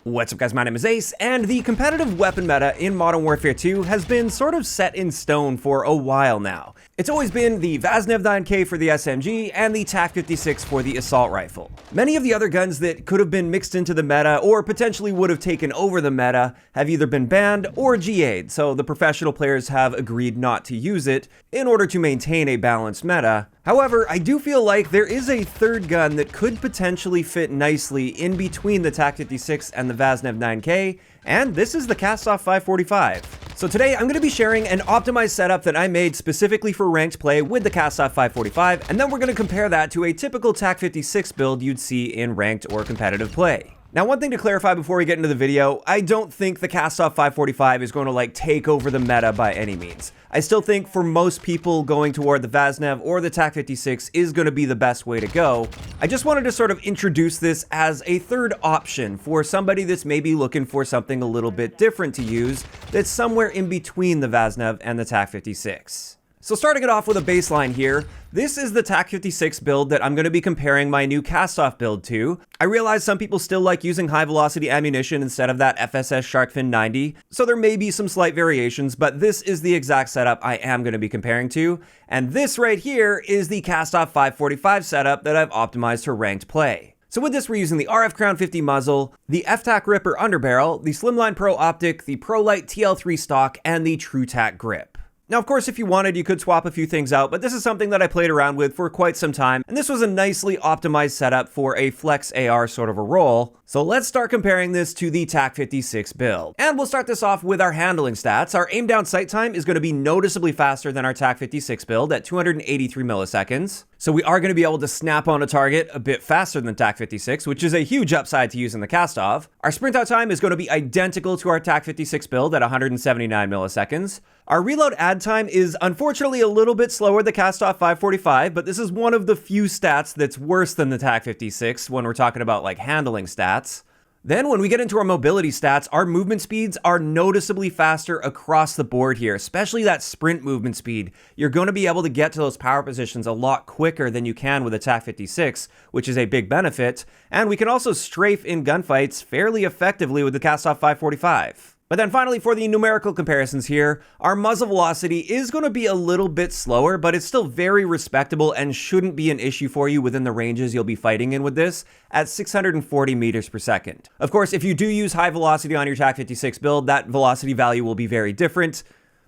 What's up guys, my name is Ace, and the competitive weapon meta in Modern Warfare 2 has been sort of set in stone for a while now. It's always been the Vaznev 9K for the SMG and the TAQ-56 for the assault rifle. Many of the other guns that could have been mixed into the meta or potentially would have taken over the meta have either been banned or GA'd, so the professional players have agreed not to use it in order to maintain a balanced meta. However, I do feel like there is a third gun that could potentially fit nicely in between the TAQ-56 and the Vaznev 9K, and this is the Kastov 545. So today I'm going to be sharing an optimized setup that I made specifically for ranked play with the Kastov 545, and then we're going to compare that to a typical TAQ-56 build you'd see in ranked or competitive play. Now, one thing to clarify before we get into the video, I don't think the Kastov 545 is going to take over the meta by any means. I still think for most people going toward the Vaznev or the TAQ-56 is going to be the best way to go. I just wanted to sort of introduce this as a third option for somebody that's maybe looking for something a little bit different to use that's somewhere in between the Vaznev and the TAQ-56. So starting it off with a baseline here, this is the TAQ-56 build that I'm going to be comparing my new Kastov build to. I realize some people still like using high velocity ammunition instead of that FSS Sharkfin 90, so there may be some slight variations, but this is the exact setup I am going to be comparing to, and this right here is the Kastov 545 setup that I've optimized for ranked play. So with this, we're using the RF Crown 50 muzzle, the FTAC Ripper underbarrel, the Slimline Pro optic, the Pro Light TL3 stock, and the TrueTAC grip. Now, of course, if you wanted, you could swap a few things out, but this is something that I played around with for quite some time, and this was a nicely optimized setup for a flex AR sort of a role. So let's start comparing this to the TAQ-56 build. And we'll start this off with our handling stats. Our aim down sight time is going to be noticeably faster than our TAQ-56 build at 283 milliseconds. So we are going to be able to snap on a target a bit faster than TAQ-56, which is a huge upside to using the Kastov. Our sprint out time is going to be identical to our TAQ-56 build at 179 milliseconds. Our reload add time is unfortunately a little bit slower than Kastov 545, but this is one of the few stats that's worse than the TAQ-56 when we're talking about handling stats. Then when we get into our mobility stats, our movement speeds are noticeably faster across the board here, especially that sprint movement speed. You're going to be able to get to those power positions a lot quicker than you can with a TAQ-56, which is a big benefit. And we can also strafe in gunfights fairly effectively with the Kastov 545. But then finally, for the numerical comparisons here, our muzzle velocity is going to be a little bit slower, but it's still very respectable and shouldn't be an issue for you within the ranges you'll be fighting in with this at 640 meters per second. Of course, if you do use high velocity on your TAQ-56 build, that velocity value will be very different.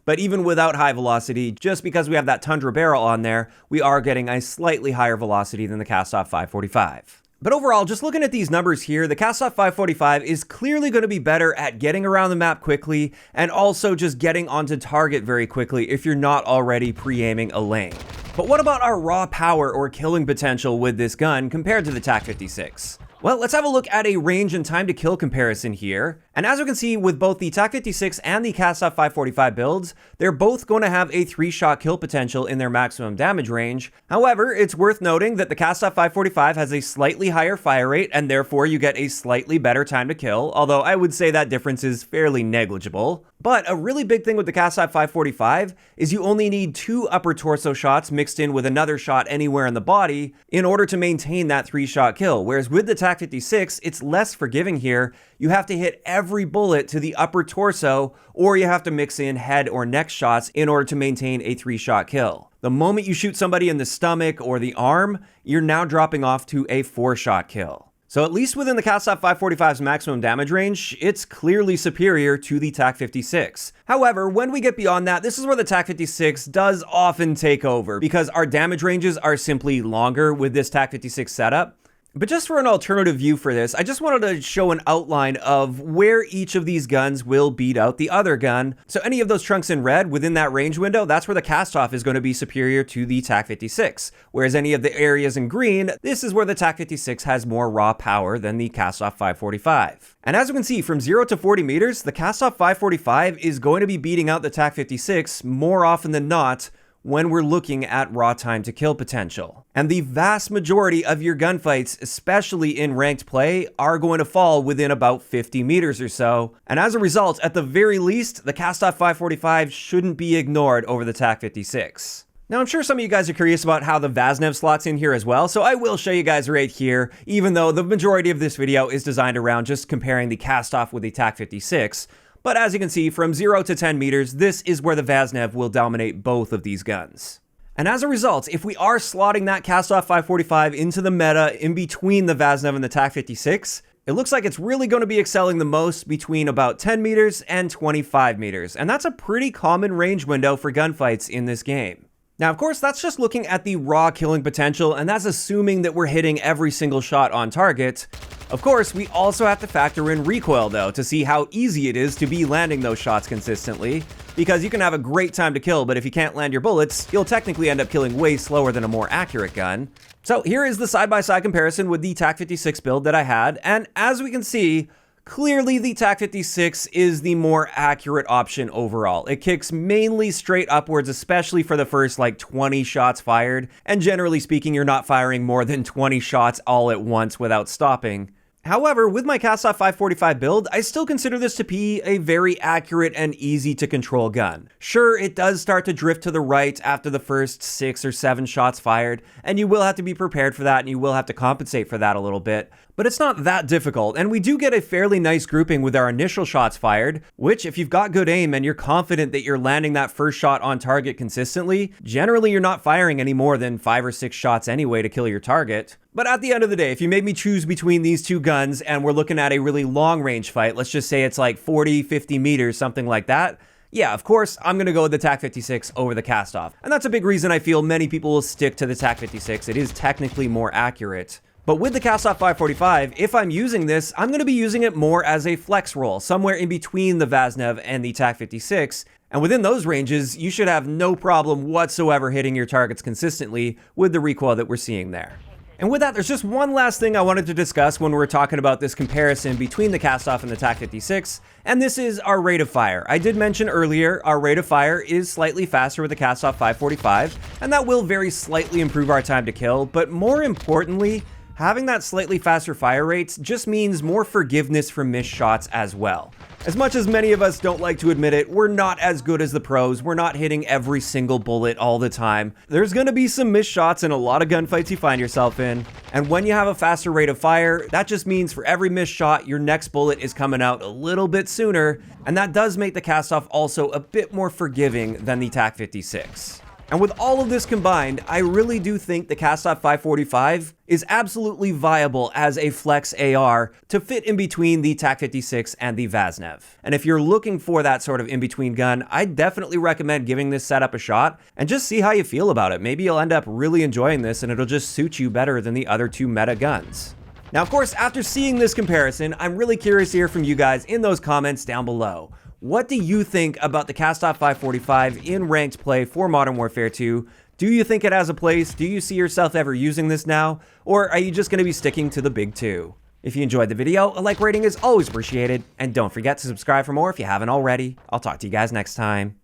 But even without high velocity, just because we have that Tundra barrel on there, we are getting a slightly higher velocity than the Kastov 545. But overall, just looking at these numbers here, the Kastov 545 is clearly going to be better at getting around the map quickly and also just getting onto target very quickly if you're not already pre-aiming a lane. But what about our raw power or killing potential with this gun compared to the TAQ-56? Well, let's have a look at a range and time to kill comparison here. And as we can see with both the TAQ-56 and the Kastov 545 builds, they're both going to have a 3-shot kill potential in their maximum damage range. However, it's worth noting that the Kastov 545 has a slightly higher fire rate, and therefore you get a slightly better time to kill, although I would say that difference is fairly negligible. But a really big thing with the Kastov 545 is you only need 2 upper torso shots mixed in with another shot anywhere in the body in order to maintain that 3-shot kill, whereas with the TAQ-56, it's less forgiving here. You have to hit every bullet to the upper torso, or you have to mix in head or neck shots in order to maintain a 3-shot kill. The moment you shoot somebody in the stomach or the arm, you're now dropping off to a 4-shot kill. So at least within the Kastov 545's maximum damage range, it's clearly superior to the TAQ-56. However, when we get beyond that, this is where the TAQ-56 does often take over, because our damage ranges are simply longer with this TAQ-56 setup. But just for an alternative view for this, I just wanted to show an outline of where each of these guns will beat out the other gun. So any of those chunks in red within that range window, that's where the Kastov is going to be superior to the TAQ-56. Whereas any of the areas in green, this is where the TAQ-56 has more raw power than the Kastov 545. And as we can see, from 0 to 40 meters, the Kastov 545 is going to be beating out the TAQ-56 more often than not when we're looking at raw time to kill potential. And the vast majority of your gunfights, especially in ranked play, are going to fall within about 50 meters or so. And as a result, at the very least, the Kastov 545 shouldn't be ignored over the TAQ-56. Now, I'm sure some of you guys are curious about how the Vaznev slots in here as well, so I will show you guys right here, even though the majority of this video is designed around just comparing the Kastov with the TAQ-56. But as you can see, from 0 to 10 meters, this is where the Vaznev will dominate both of these guns. And as a result, if we are slotting that Kastov 545 into the meta in between the Vaznev and the TAQ-56, it looks like it's really going to be excelling the most between about 10 meters and 25 meters. And that's a pretty common range window for gunfights in this game. Now, of course, that's just looking at the raw killing potential, and that's assuming that we're hitting every single shot on target. Of course, we also have to factor in recoil, though, to see how easy it is to be landing those shots consistently, because you can have a great time to kill, but if you can't land your bullets, you'll technically end up killing way slower than a more accurate gun. So here is the side-by-side comparison with the TAQ-56 build that I had, and as we can see, clearly the TAQ-56 is the more accurate option overall. It kicks mainly straight upwards, especially for the first like 20 shots fired, and generally speaking, you're not firing more than 20 shots all at once without stopping. However, with my Kastov 545 build, I still consider this to be a very accurate and easy to control gun. Sure, it does start to drift to the right after the first 6 or 7 shots fired, and you will have to be prepared for that and you will have to compensate for that a little bit. But it's not that difficult, and we do get a fairly nice grouping with our initial shots fired, which if you've got good aim and you're confident that you're landing that first shot on target consistently, generally you're not firing any more than 5 or 6 shots anyway to kill your target. But at the end of the day, if you made me choose between these two guns and we're looking at a really long range fight, let's just say it's like 40, 50 meters, something like that, yeah, of course, I'm going to go with the TAQ-56 over the Kastov. And that's a big reason I feel many people will stick to the TAQ-56. It is technically more accurate. But with the Kastov 545, if I'm using this, I'm going to be using it more as a flex roll, somewhere in between the Vaznev and the TAQ-56. And within those ranges, you should have no problem whatsoever hitting your targets consistently with the recoil that we're seeing there. And with that, there's just one last thing I wanted to discuss when we're talking about this comparison between the Kastov and the TAQ-56, and this is our rate of fire. I did mention earlier, our rate of fire is slightly faster with the Kastov 545, and that will very slightly improve our time to kill, but more importantly, having that slightly faster fire rates just means more forgiveness for missed shots as well. As much as many of us don't like to admit it, we're not as good as the pros. We're not hitting every single bullet all the time. There's gonna be some missed shots in a lot of gunfights you find yourself in. And when you have a faster rate of fire, that just means for every missed shot, your next bullet is coming out a little bit sooner. And that does make the Kastov also a bit more forgiving than the TAQ-56. And with all of this combined, I really do think the Kastov 545 is absolutely viable as a flex AR to fit in between the TAQ-56 and the Vaznev. And if you're looking for that sort of in-between gun, I definitely recommend giving this setup a shot and just see how you feel about it. Maybe you'll end up really enjoying this and it'll just suit you better than the other two meta guns. Now, of course, after seeing this comparison, I'm really curious to hear from you guys in those comments down below. What do you think about the Kastov 545 in ranked play for Modern Warfare 2? Do you think it has a place? Do you see yourself ever using this now? Or are you just going to be sticking to the big two? If you enjoyed the video, a like rating is always appreciated. And don't forget to subscribe for more if you haven't already. I'll talk to you guys next time.